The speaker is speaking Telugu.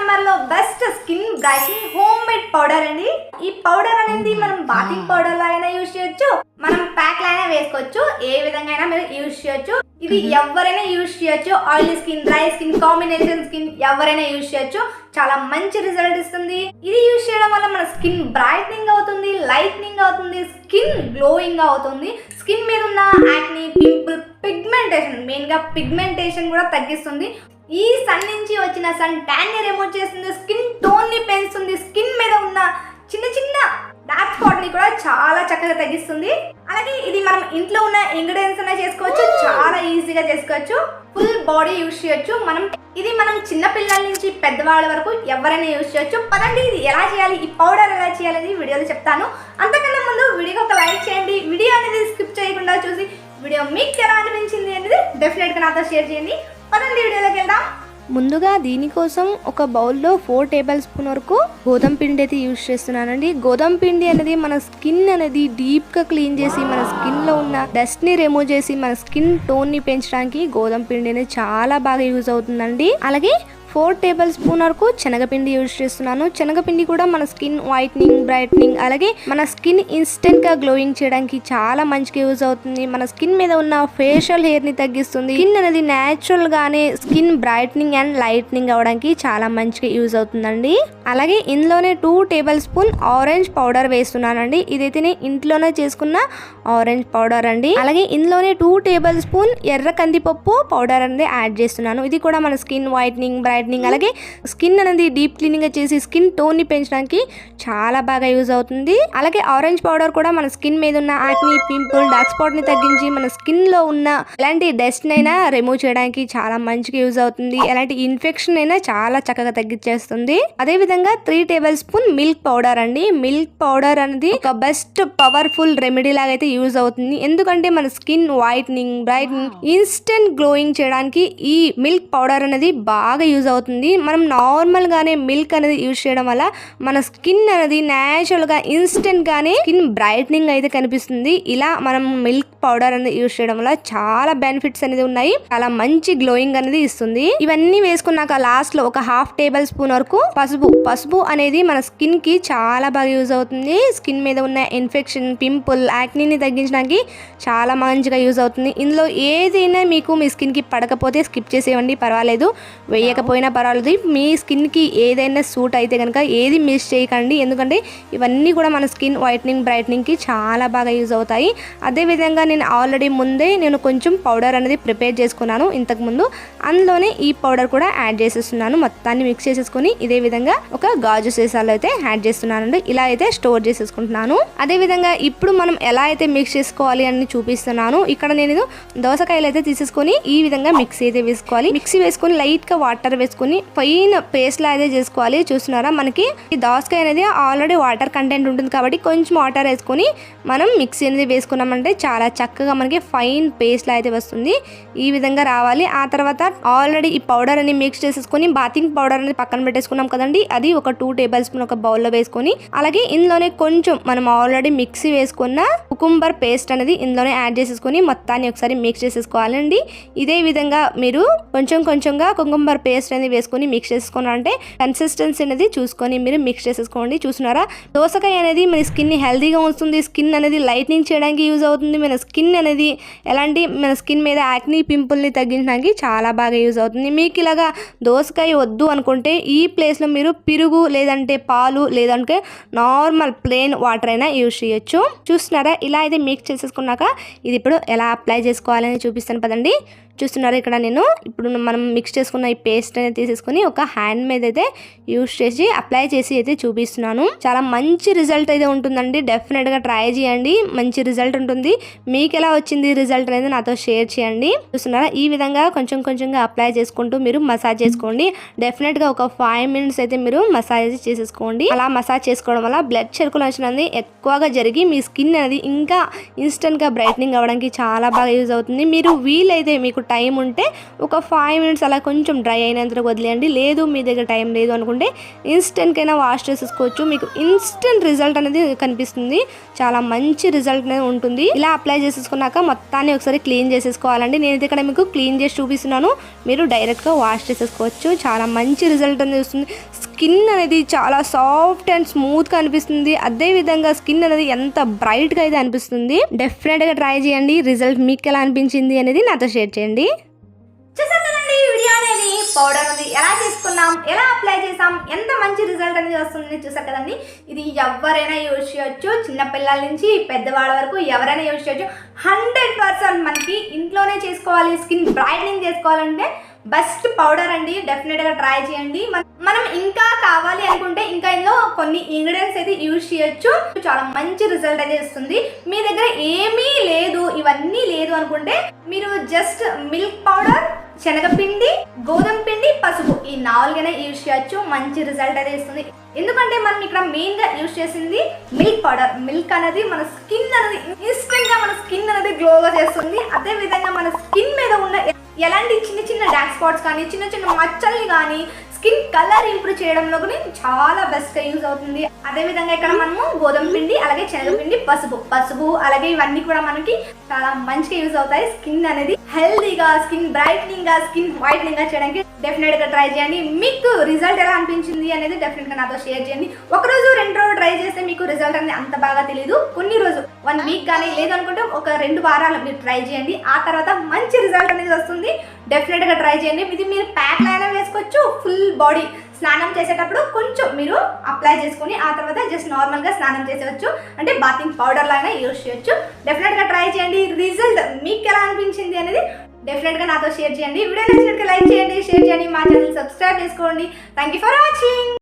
సమ్మర్ లో best skin brightening home made powder అండి. ఈ పౌడర్ అనేది మనం బాతింగ్ పౌడర్ లాగా యూజ్ చేయొచ్చు, మనం ప్యాక్ లాగా వేసుకోవచ్చు, ఏ విధంగా అయినా మీరు యూజ్ చేయొచ్చు. ఇది ఎవరైనా యూజ్ చేయొచ్చు. Oily skin, dry skin, combination skin ఎవరైనా యూజ్ చేయొచ్చు. చాలా మంచి రిజల్ట్ ఇస్తుంది. ఇది యూజ్ చేయడం వల్ల మన స్కిన్ బ్రైట్నింగ్ అవుతుంది, లైట్నింగ్ అవుతుంది, స్కిన్ గ్లోయింగ్ అవుతుంది. స్కిన్ మీద ఉన్న యాక్ని, పింపుల్, పిగ్మెంటేషన్, మెయిన్ గా పిగ్మెంటేషన్ కూడా తగ్గిస్తుంది. ఈ సన్ నుంచి వచ్చిన సన్ ట్యాన్ ని రిమూవ్ చేస్తుంది, స్కిన్ టోన్ ని పెంచుతుంది, స్కిన్ మీద ఉన్న చిన్న చిన్న డార్క్ స్పాట్ ని కూడా చాలా చక్కగా తగ్గిస్తుంది. అలాగే ఇది మనం ఇంట్లో ఉన్న ఇంగ్రీడియంట్స్ అనే చేసుకోవచ్చు, చాలా ఈజీగా చేసుకోవచ్చు, ఫుల్ బాడీ యూజ్ చేయొచ్చు. ఇది మనం చిన్న పిల్లల నుంచి పెద్దవాళ్ళ వరకు ఎవరైనా యూజ్ చేయొచ్చు. పదండి ఇది ఎలా చేయాలి, ఈ పౌడర్ ఎలా చేయాలి వీడియోలో చెప్తాను. అంతకన్నా ముందు వీడియోకి ఒక లైక్ చేయండి. వీడియో అనేది స్కిప్ చేయకుండా చూసి వీడియో మీకు ఎలా అనిపించింది అనేది డెఫినెట్గా నాతో షేర్ చేయండి. పదండి వీడియోలోకి వెళ్దాం. ముందుగా దీనికోసం ఒక బౌల్లో 4 టేబుల్ స్పూన్ వరకు గోధుమ పిండి అయితే యూజ్ చేస్తున్నానండి. గోధుమ పిండి అనేది మన స్కిన్ అనేది డీప్గా క్లీన్ చేసి మన స్కిన్లో ఉన్న డస్ట్ని రిమూవ్ చేసి మన స్కిన్ టోన్ని పెంచడానికి గోధుమ పిండి అనేది చాలా బాగా యూజ్ అవుతుందండి. అలాగే 4 టేబుల్ స్పూన్ వరకు శనగపిండి యూజ్ చేస్తున్నాను. శనగపిండి కూడా మన స్కిన్ వైట్నింగ్, బ్రైట్నింగ్, అలాగే మన స్కిన్ ఇన్స్టెంట్ గా గ్లోయింగ్ చేయడానికి చాలా మంచిగా యూజ్ అవుతుంది. మన స్కిన్ మీద ఉన్న ఫేషియల్ హెయిర్ ని తగ్గిస్తుంది. స్కిన్ అనేది న్యాచురల్ గానే స్కిన్ బ్రైట్నింగ్ అండ్ లైట్నింగ్ అవడానికి చాలా మంచిగా యూజ్ అవుతుందండి. అలాగే ఇందులోనే 2 టేబుల్ స్పూన్ ఆరెంజ్ పౌడర్ వేస్తున్నానండి. ఇదైతే నేను ఇంట్లోనే చేసుకున్న ఆరెంజ్ పౌడర్ అండి. అలాగే ఇందులోనే 2 టేబుల్ స్పూన్ ఎర్ర కందిపప్పు పౌడర్ అనేది యాడ్ చేస్తున్నాను. ఇది కూడా మన స్కిన్ వైట్నింగ్, బ్రైట్నింగ్, అలాగే స్కిన్ అనేది డీప్ క్లీనింగ్ గా చేసి స్కిన్ టోన్ ని పెంచడానికి చాలా బాగా యూజ్ అవుతుంది. అలాగే ఆరెంజ్ పౌడర్ కూడా మన స్కిన్ మీద ఉన్న యాక్ని, పింపుల్, డార్క్ స్పాట్ ని తగ్గించి మన స్కిన్ లో ఉన్న ఎలాంటి డస్ట్ అయినా రిమూవ్ చేయడానికి చాలా మంచిగా యూజ్ అవుతుంది. ఎలాంటి ఇన్ఫెక్షన్ అయినా చాలా చక్కగా తగ్గించేస్తుంది. అదే విధంగా 3 టేబుల్ స్పూన్ మిల్క్ పౌడర్ అండి. మిల్క్ పౌడర్ అనేది ఒక బెస్ట్ పవర్ఫుల్ రెమెడీ లాగా అయితే యూజ్ అవుతుంది. ఎందుకంటే మన skin whitening, brightening, instant glowing చేయడానికి ఈ మిల్క్ పౌడర్ అనేది బాగా యూజ్ అవుతుంది. మనం నార్మల్ గానే మిల్క్ అనేది యూజ్ చేయడం వల్ల మన స్కిన్ అనేది న్యాచురల్ గా ఇన్స్టెంట్ గానే స్కిన్ బ్రైట్నింగ్ అయితే కనిపిస్తుంది. ఇలా మనం మిల్క్ పౌడర్ అనేది యూజ్ చేయడం వల్ల చాలా బెనిఫిట్స్ అనేది ఉన్నాయి. చాలా మంచి గ్లోయింగ్ అనేది ఇస్తుంది. ఇవన్నీ వేసుకున్నాక లాస్ట్ లో ఒక 1/2 టేబుల్ స్పూన్ వరకు పసుపు అనేది మన స్కిన్ కి చాలా బాగా యూజ్ అవుతుంది. స్కిన్ మీద ఉన్న ఇన్ఫెక్షన్, పింపుల్, యాక్నీని తగ్గించడానికి చాలా మంచిగా యూజ్ అవుతుంది. ఇందులో ఏదైనా మీకు మీ స్కిన్ కి పడకపోతే స్కిప్ చేసేయండి, పర్వాలేదు. వేయకపోయినా పర్వాలేదు. మీ స్కిన్ కి ఏదైనా సూట్ అయితే కనుక ఏది మిస్ చేయకండి. ఎందుకంటే ఇవన్నీ కూడా మన స్కిన్ వైట్నింగ్, బ్రైట్నింగ్ కి చాలా బాగా యూజ్ అవుతాయి. అదే విధంగా నేను ఆల్రెడీ ముందే కొంచెం పౌడర్ అనేది ప్రిపేర్ చేసుకున్నాను ఇంతకు ముందు. అందులోనే ఈ పౌడర్ కూడా యాడ్ చేసేస్తున్నాను. మొత్తాన్ని మిక్స్ చేసేసుకొని ఇదే విధంగా ఒక గాజు సీసాలో అయితే యాడ్ చేస్తున్నానండి. ఇలా అయితే స్టోర్ చేసేసుకుంటున్నాను. అదే విధంగా ఇప్పుడు మనం ఎలా అయితే మిక్స్ చేసుకోవాలి అని చూపిస్తున్నాను. ఇక్కడ నేను దోసకాయలు అయితే తీసేసుకొని ఈ విధంగా మిక్సీ అయితే వేసుకోవాలి. మిక్సీ వేసుకొని లైట్ గా వాటర్ వేసుకొని ఫైన్ పేస్ట్ లా అయితే చేసుకోవాలి. చూస్తున్నారా, మనకి ఈ దోసకాయ అనేది ఆల్రెడీ వాటర్ కంటెంట్ ఉంటుంది కాబట్టి కొంచెం వాటర్ వేసుకొని మనం మిక్సీ అనేది వేసుకున్నామంటే చాలా చక్కగా మనకి ఫైన్ పేస్ట్ లా అయితే వస్తుంది. ఈ విధంగా రావాలి. ఆ తర్వాత ఆల్రెడీ ఈ పౌడర్ అని మిక్స్ చేసేసుకొని బాతింగ్ పౌడర్ అనేది పక్కన పెట్టేసుకున్నాం కదండి, అది ఒక 2 టేబుల్ స్పూన్ ఒక బౌల్లో వేసుకొని అలాగే ఇందులోనే కొంచెం మనం ఆల్రెడీ మిక్సీ వేసుకున్న కుకుంబర్ పేస్ట్ అనేది ఇందులోనే యాడ్ చేసేసుకొని మొత్తాన్ని ఒకసారి మిక్స్ చేసేసుకోవాలండి. ఇదే విధంగా మీరు కొంచెంగా కుకుంబర్ పేస్ట్ అనేది వేసుకొని మిక్స్ చేసుకున్నారంటే కన్సిస్టెన్సీ అనేది చూసుకొని మీరు మిక్స్ చేసేసుకోండి. చూస్తున్నారా, దోసకాయ అనేది మన స్కిన్ ని హెల్తీగా ఉంచుతుంది. స్కిన్ అనేది లైట్నింగ్ చేయడానికి యూజ్ అవుతుంది. మన స్కిన్ అనేది మన స్కిన్ మీద యాక్ని, పింపుల్ ని తగ్గించడానికి చాలా బాగా యూజ్ అవుతుంది. మీకు ఇలాగా దోసకాయ వద్దు అనుకుంటే ఈ ప్లేస్ లో మీరు పెరుగు లేదంటే పాలు లేదంటే నార్మల్ ప్లెయిన్ వాటర్ అయినా యూజ్ చేయొచ్చు. చూస్తున్నారా, ఇలా అయితే మిక్స్ చేసేసుకున్నాక ఇది ఇప్పుడు ఎలా అప్లై చేసుకోవాలని చూపిస్తాను పదండి. చూస్తున్నారు, ఇక్కడ నేను ఇప్పుడు మనం మిక్స్ చేసుకున్న ఈ పేస్ట్ అనేది తీసేసుకొని ఒక హ్యాండ్ మీద అయితే యూజ్ చేసి అప్లై చేసి అయితే చూపిస్తున్నాను. చాలా మంచి రిజల్ట్ అయితే ఉంటుందండి. డెఫినెట్ గా ట్రై చేయండి, మంచి రిజల్ట్ ఉంటుంది. మీకు ఎలా వచ్చింది రిజల్ట్ అనేది నాతో షేర్ చేయండి. చూస్తున్నారా, ఈ విధంగా కొంచెంగా అప్లై చేసుకుంటూ మీరు మసాజ్ చేసుకోండి. డెఫినెట్ గా ఒక 5 మినిట్స్ అయితే మీరు మసాజ్ చేసేసుకోండి. అలా మసాజ్ చేసుకోవడం వల్ల బ్లడ్ సర్క్యులేషన్ అనేది ఎక్కువగా జరిగి మీ స్కిన్ అనేది ఇంకా ఇన్స్టెంట్ గా బ్రైట్నింగ్ అవ్వడానికి చాలా బాగా యూజ్ అవుతుంది. మీరు వీలైతే మీకు టైం ఉంటే ఒక 5 మినిట్స్ అలా కొంచెం డ్రై అయినంత వదిలేయండి. లేదు మీ దగ్గర టైం లేదు అనుకుంటే ఇన్స్టెంట్ అయినా వాష్ చేసేసుకోవచ్చు. మీకు ఇన్స్టెంట్ రిజల్ట్ అనేది కనిపిస్తుంది. చాలా మంచి రిజల్ట్ అనేది ఉంటుంది. ఇలా అప్లై చేసేసుకున్నాక మొత్తాన్ని ఒకసారి క్లీన్ చేసేసుకోవాలండి. నేను ఇక్కడ మీకు క్లీన్ చేసి చూపిస్తున్నాను. మీరు డైరెక్ట్గా వాష్ చేసేసుకోవచ్చు. చాలా మంచి రిజల్ట్ అనేది వస్తుంది. స్కిన్ అనేది చాలా సాఫ్ట్ అండ్ స్మూత్ గా అనిపిస్తుంది. అదే విధంగా స్కిన్ అనేది ఎంత బ్రైట్ గా అయితే అనిపిస్తుంది. డెఫినెట్ గా ట్రై చేయండి. రిజల్ట్ మీకు ఎలా అనిపించింది అనేది నాతో షేర్ చేయండి. చూసారు కదండి వీడియో అనేది పౌడర్ అనేది ఎలా చేసుకున్నాం, ఎలా అప్లై చేసాం, ఎంత మంచి రిజల్ట్ అనేది వస్తుంది చూసారు కదండి. ఇది ఎవరైనా యూజ్ చేయొచ్చు, చిన్నపిల్లల నుంచి పెద్దవాళ్ళ వరకు ఎవరైనా యూజ్ చేయొచ్చు. 100% మనకి ఇంట్లోనే చేసుకోవాలి, స్కిన్ బ్రైట్నింగ్ చేసుకోవాలంటే బెస్ట్ పౌడర్ అండి. డెఫినెట్గా ట్రై చేయండి. మనం ఇంకా కావాలి అనుకుంటే ఇంకా ఇందులో కొన్ని ఇంగ్రీడియంట్స్ అయితే యూజ్ చేయొచ్చు. చాలా మంచి రిజల్ట్ అయితే ఇస్తుంది. మీ దగ్గర ఏమీ లేదు, ఇవన్నీ లేదు అనుకుంటే మీరు జస్ట్ మిల్క్ పౌడర్, శనగపిండి, గోధుమ పిండి, పసుపు ఈ 4 యూజ్ చేయొచ్చు. మంచి రిజల్ట్ అయితే ఇస్తుంది. ఎందుకంటే మనం ఇక్కడ మెయిన్ గా యూజ్ చేసింది మిల్క్ పౌడర్. మిల్క్ అనేది మన స్కిన్ అనేది ఇన్స్టెంట్ గా మన స్కిన్ అనేది గ్లోగా చేస్తుంది. అదే విధంగా మన స్కిన్ మీద ఉన్న ఎలాంటి చిన్న చిన్న డార్క్ స్పాట్స్ కానీ, చిన్న చిన్న మచ్చల్ని కానీ, స్కిన్ కలర్ ఇంప్రూవ్ చేయడంలో కూడా చాలా బెస్ట్ గా యూజ్ అవుతుంది. అదే విధంగా ఇక్కడ మనము గోధుమ పిండి, అలాగే శనగపిండి, పసుపు అలాగే ఇవన్నీ కూడా మనకి చాలా మంచిగా యూజ్ అవుతాయి. స్కిన్ అనేది హెల్దీగా, స్కిన్ బ్రైట్నింగ్ గా, స్కిన్ వైట్నింగ్ గా చేయడానికి డెఫినెట్ గా ట్రై చేయండి. మీకు రిజల్ట్ ఎలా అనిపించింది అనేది డెఫినెట్ గా నాతో షేర్ చేయండి. ఒక రోజు 2 రోజులు ట్రై చేస్తే మీకు రిజల్ట్ అనేది అంత బాగా తెలియదు. కొన్ని రోజులు 1 వీక్ కానీ లేదనుకుంటే ఒక 2 వారాలు మీరు ట్రై చేయండి. ఆ తర్వాత మంచి రిజల్ట్ అనేది వస్తుంది. డెఫినెట్ గా ట్రై చేయండి. ఇది మీరు ప్యాక్ అయినా వేసుకోవచ్చు. ఫుల్ బాడీ స్నానం చేసేటప్పుడు కొంచెం మీరు అప్లై చేసుకుని ఆ తర్వాత జస్ట్ నార్మల్ గా స్నానం చేసేవచ్చు. అంటే బాతింగ్ పౌడర్ లాగా యూజ్ చేయొచ్చు. డెఫినెట్ గా ట్రై చేయండి. రిజల్ట్ మీకు ఎలా అనిపించింది అనేది డెఫినెట్ గా నాతో షేర్ చేయండి. వీడియో నచ్చినట్టు లైక్ చేయండి, షేర్ చేయండి, మా ఛానల్ సబ్స్క్రైబ్ చేసుకోండి. Thank you for watching.